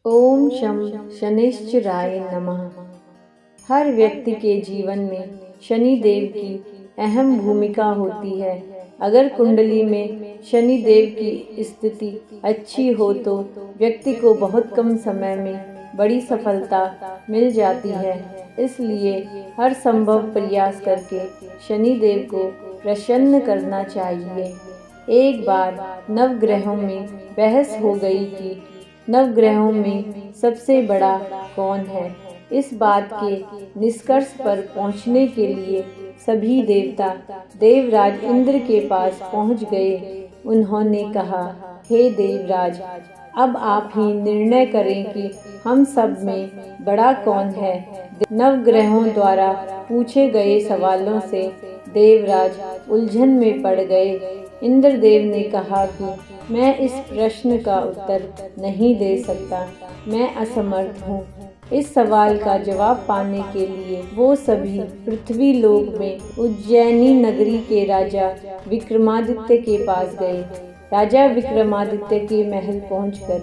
ओम शं शनैश्चराय नमः। हर व्यक्ति के जीवन में शनि देव की अहम भूमिका होती है। अगर कुंडली में शनि देव की स्थिति अच्छी हो तो व्यक्ति को बहुत कम समय में बड़ी सफलता मिल जाती है। इसलिए हर संभव प्रयास करके शनि देव को प्रसन्न करना चाहिए। एक बार नवग्रहों में बहस हो गई कि नवग्रहों में सबसे बड़ा कौन है। इस बात के निष्कर्ष पर पहुंचने के लिए सभी देवता देवराज इंद्र के पास पहुंच गए। उन्होंने कहा, हे देवराज, अब आप ही निर्णय करें कि हम सब में बड़ा कौन है। नवग्रहों द्वारा पूछे गए सवालों से देवराज उलझन में पड़ गए। इंद्रदेव ने कहा कि मैं इस प्रश्न का उत्तर नहीं दे सकता, मैं असमर्थ हूँ। इस सवाल का जवाब पाने के लिए वो सभी पृथ्वी लोक में उज्जैनी नगरी के राजा विक्रमादित्य के पास गए। राजा विक्रमादित्य के महल पहुंचकर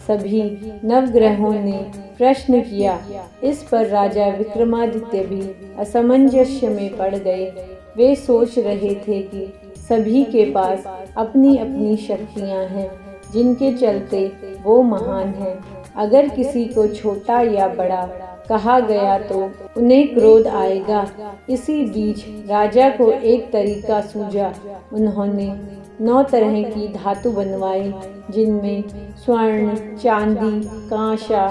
सभी नवग्रहों ने प्रश्न किया। इस पर राजा विक्रमादित्य भी असमंजस्य में पड़ गए। वे सोच रहे थे कि सभी के पास अपनी अपनी शक्तियां हैं, जिनके चलते वो महान हैं। अगर किसी को छोटा या बड़ा कहा गया तो उन्हें क्रोध आएगा। इसी बीच राजा को एक तरीका सूझा। उन्होंने 9 तरह की धातु बनवाई, जिनमें स्वर्ण, चांदी, कांसा,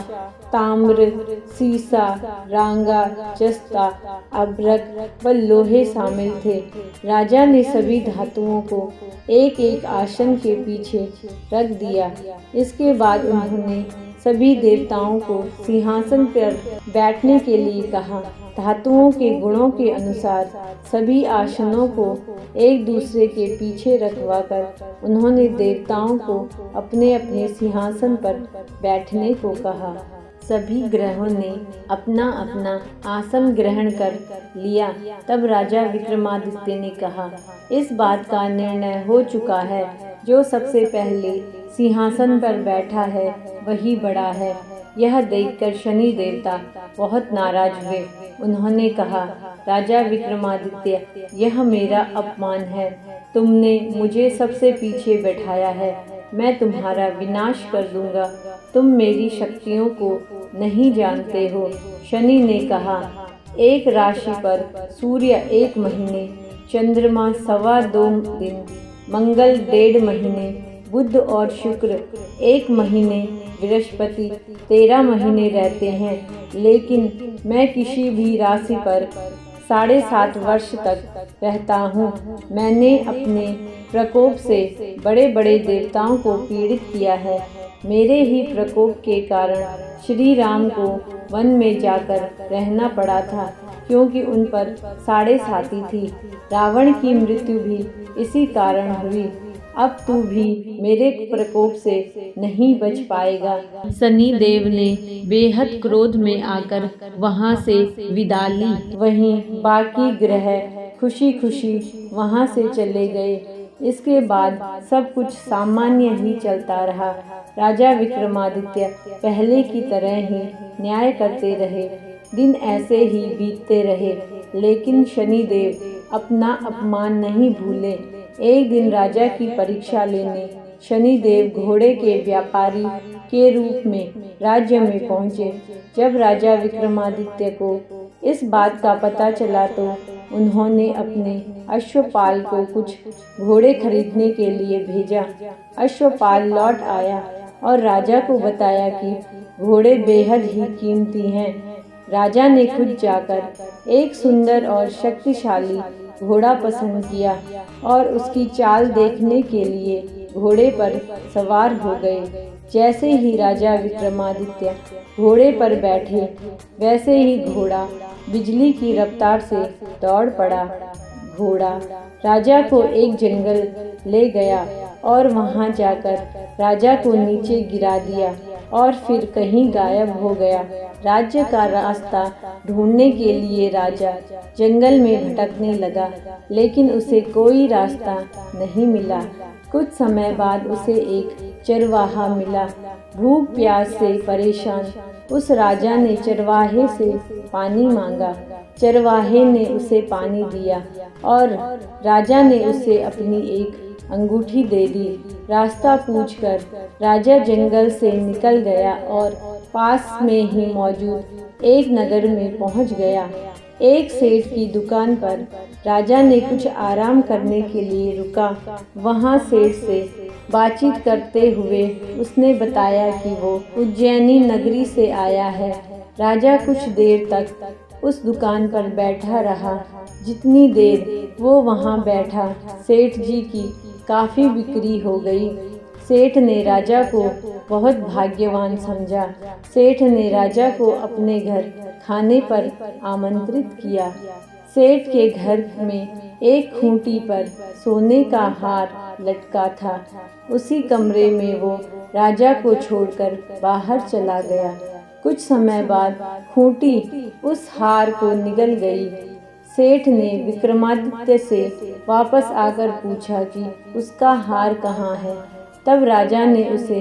ताम्र, सीसा, रांगा, जस्ता, अभ्रक व लोहे शामिल थे। राजा ने सभी धातुओं को एक एक आसन के पीछे रख दिया। इसके बाद उन्होंने सभी देवताओं को सिंहासन पर बैठने के लिए कहा। धातुओं के गुणों के अनुसार सभी आसनों को एक दूसरे के पीछे रखवाकर उन्होंने देवताओं को अपने अपने सिंहासन पर बैठने को कहा। सभी ग्रहों ने अपना अपना आसन ग्रहण कर लिया। तब राजा विक्रमादित्य ने कहा, इस बात का निर्णय हो चुका है, जो सबसे पहले सिंहासन पर बैठा है वही बड़ा है। यह देखकर शनि देवता बहुत नाराज हुए। उन्होंने कहा, राजा विक्रमादित्य, यह मेरा अपमान है। तुमने मुझे सबसे पीछे बैठाया है। मैं तुम्हारा विनाश कर दूंगा। तुम मेरी शक्तियों को नहीं जानते हो। शनि ने कहा, एक राशि पर सूर्य 1 महीने, चंद्रमा 2.25 दिन, मंगल 1.5 महीने, बुध और शुक्र 1 महीने, बृहस्पति 13 महीने रहते हैं। लेकिन मैं किसी भी राशि पर 7.5 वर्ष तक रहता हूँ। मैंने अपने प्रकोप से बड़े बड़े देवताओं को पीड़ित किया है। मेरे ही प्रकोप के कारण श्री राम को वन में जाकर रहना पड़ा था, क्योंकि उन पर 7.5 थी। रावण की मृत्यु भी इसी कारण हुई। अब तू भी मेरे प्रकोप से नहीं बच पाएगा। शनि देव ने बेहद क्रोध में आकर वहां से विदा ली। वहीं बाकी ग्रह खुशी खुशी वहां से चले गए। इसके बाद सब कुछ सामान्य ही चलता रहा। राजा विक्रमादित्य पहले की तरह ही न्याय करते रहे। दिन ऐसे ही बीतते रहे, लेकिन शनि देव अपना अपमान नहीं भूले। एक दिन राजा की परीक्षा लेने शनि देव घोड़े के व्यापारी के रूप में राज्य में पहुंचे। जब राजा विक्रमादित्य को इस बात का पता चला तो उन्होंने अपने अश्वपाल को कुछ घोड़े खरीदने के लिए भेजा। अश्वपाल लौट आया और राजा को बताया कि घोड़े बेहद ही कीमती हैं। राजा ने खुद जाकर एक सुंदर और शक्तिशाली घोड़ा पसंद किया और उसकी चाल देखने के लिए घोड़े पर सवार हो गए। जैसे ही राजा विक्रमादित्य घोड़े पर बैठे, वैसे ही घोड़ा बिजली की रफ्तार से दौड़ पड़ा। घोड़ा राजा को एक जंगल ले गया और वहां जाकर राजा को नीचे गिरा दिया और फिर कहीं गायब हो गया। राज्य का रास्ता ढूंढने के लिए राजा जंगल में भटकने लगा, लेकिन उसे कोई रास्ता नहीं मिला। कुछ समय बाद उसे एक चरवाहा मिला। भूख प्यास से परेशान उस राजा ने चरवाहे से पानी मांगा। चरवाहे ने उसे पानी दिया और राजा ने उसे अपनी एक अंगूठी दे दी। रास्ता पूछकर राजा जंगल से निकल गया और पास में ही मौजूद एक नगर में पहुंच गया। एक सेठ की दुकान पर राजा ने कुछ आराम करने के लिए रुका। वहां सेठ से बातचीत करते हुए उसने बताया कि वो उज्जैनी नगरी से आया है। राजा कुछ देर तक उस दुकान पर बैठा रहा। जितनी देर वो वहां बैठा, सेठ जी की काफ़ी बिक्री हो गई। सेठ ने राजा को बहुत भाग्यवान समझा। सेठ ने राजा को अपने घर खाने पर आमंत्रित किया। सेठ के घर में एक खूंटी पर सोने का हार लटका था। उसी कमरे में वो राजा को छोड़कर बाहर चला गया। कुछ समय बाद खूंटी उस हार को निगल गई। सेठ ने विक्रमादित्य से वापस आकर पूछा कि उसका हार कहाँ है। तब राजा ने उसे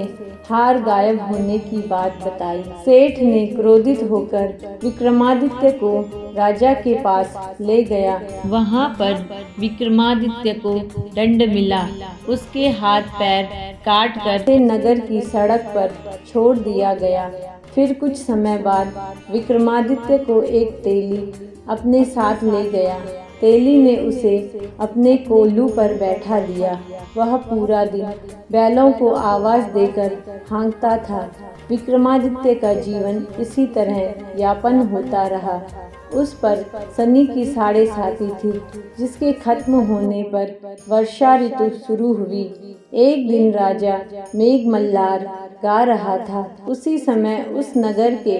हार गायब होने की बात बताई। सेठ ने क्रोधित होकर विक्रमादित्य को राजा के पास ले गया। वहां पर विक्रमादित्य को दंड मिला। उसके हाथ पैर काट कर नगर की सड़क पर छोड़ दिया गया। फिर कुछ समय बाद विक्रमादित्य को एक तेली अपने साथ ले गया। तेली ने उसे अपने कोल्हू पर बैठा दिया। वह पूरा दिन बैलों को आवाज़ देकर हाँकता था। विक्रमादित्य का जीवन इसी तरह यापन होता रहा। उस पर शनि की 7.5 थी, जिसके खत्म होने पर वर्षा ऋतु शुरू हुई। एक दिन राजा मेघमल्लार गा रहा था। उसी समय उस नगर के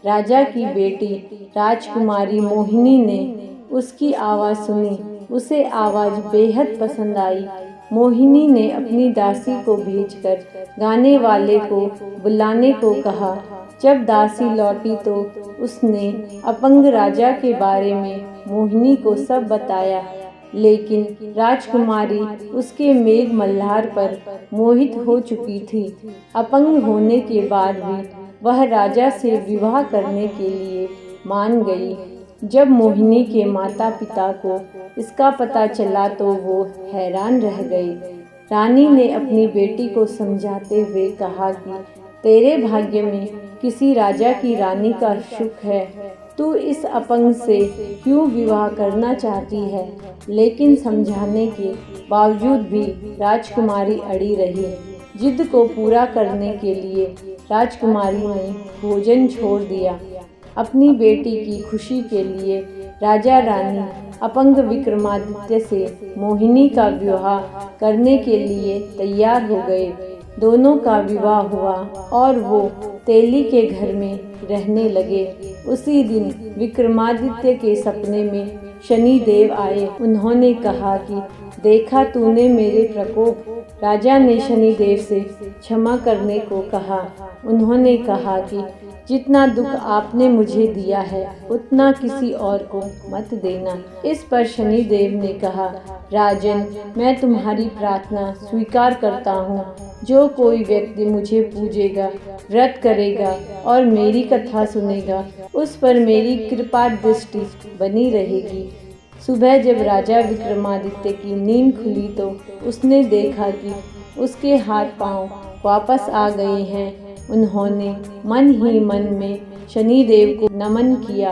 राजा की बेटी राजकुमारी मोहिनी ने उसकी आवाज़ सुनी। उसे आवाज़ बेहद पसंद आई। मोहिनी ने अपनी दासी को भेजकर गाने वाले को बुलाने को कहा। जब दासी लौटी तो उसने अपंग राजा के बारे में मोहिनी को सब बताया, लेकिन राजकुमारी उसके मेघ मल्हार पर मोहित हो चुकी थी। अपंग होने के बाद भी वह राजा से विवाह करने के लिए मान गई। जब मोहिनी के माता पिता को इसका पता चला तो वो हैरान रह गए। रानी ने अपनी बेटी को समझाते हुए कहा कि तेरे भाग्य में किसी राजा की रानी का सुख है। तू इस अपंग से क्यों विवाह करना चाहती है? लेकिन समझाने के बावजूद भी राजकुमारी अड़ी रही। जिद को पूरा करने के लिए राजकुमारी ने भोजन छोड़ दिया। अपनी बेटी की खुशी के लिए राजा रानी अपंग विक्रमादित्य से मोहिनी का विवाह करने के लिए तैयार हो गए। दोनों का विवाह हुआ और वो तेली के घर में रहने लगे। उसी दिन विक्रमादित्य के सपने में शनि देव आए। उन्होंने कहा कि देखा तूने मेरे प्रकोप। राजा ने शनि देव से क्षमा करने को कहा। उन्होंने कहा कि जितना दुख आपने मुझे दिया है उतना किसी और को मत देना। इस पर शनि देव ने कहा, राजन, मैं तुम्हारी प्रार्थना स्वीकार करता हूँ। जो कोई व्यक्ति मुझे पूजेगा, व्रत करेगा और मेरी कथा सुनेगा, उस पर मेरी कृपा दृष्टि बनी रहेगी। सुबह जब राजा विक्रमादित्य की नींद खुली तो उसने देखा कि उसके हाथ पांव वापस आ गए हैं। उन्होंने मन ही मन में शनि देव को नमन किया।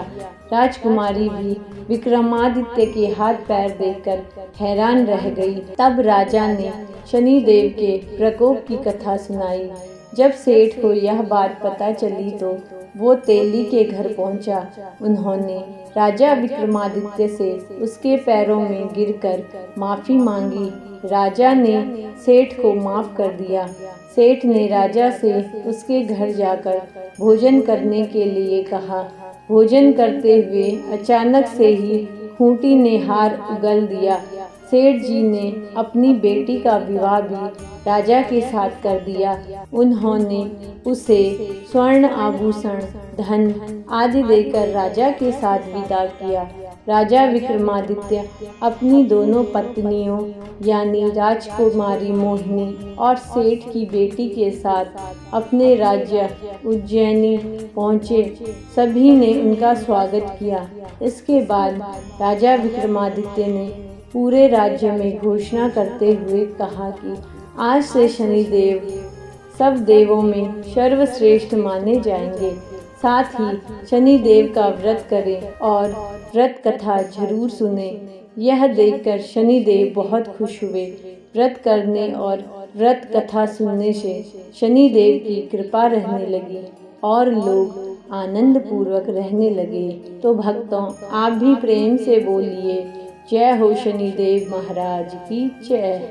राजकुमारी भी विक्रमादित्य के हाथ पैर देखकर हैरान रह गई। तब राजा ने शनि देव के प्रकोप की कथा सुनाई। जब सेठ को यह बात पता चली तो वो तेली के घर पहुंचा। उन्होंने राजा विक्रमादित्य से उसके पैरों में गिरकर माफ़ी मांगी। राजा ने सेठ को माफ़ कर दिया। सेठ ने राजा से उसके घर जाकर भोजन करने के लिए कहा। भोजन करते हुए अचानक से ही खूंटी ने हार उगल दिया। सेठ जी ने अपनी बेटी का विवाह भी राजा के साथ कर दिया। उन्होंने उसे स्वर्ण आभूषण, धन आदि देकर राजा के साथ विदा किया। राजा विक्रमादित्य अपनी दोनों पत्नियों यानी राजकुमारी मोहिनी और सेठ की बेटी के साथ अपने राज्य उज्जैनी पहुँचे। सभी ने उनका स्वागत किया। इसके बाद राजा विक्रमादित्य ने पूरे राज्य में घोषणा करते हुए कहा कि आज से शनिदेव सब देवों में सर्वश्रेष्ठ माने जाएंगे। साथ ही शनिदेव का व्रत करें और व्रत कथा जरूर सुने। यह देखकर शनिदेव बहुत खुश हुए। व्रत करने और व्रत कथा सुनने से शनिदेव की कृपा रहने लगी और लोग आनंद पूर्वक रहने लगे। तो भक्तों, आप भी प्रेम से बोलिए, जय हो शनिदेव महाराज की जय।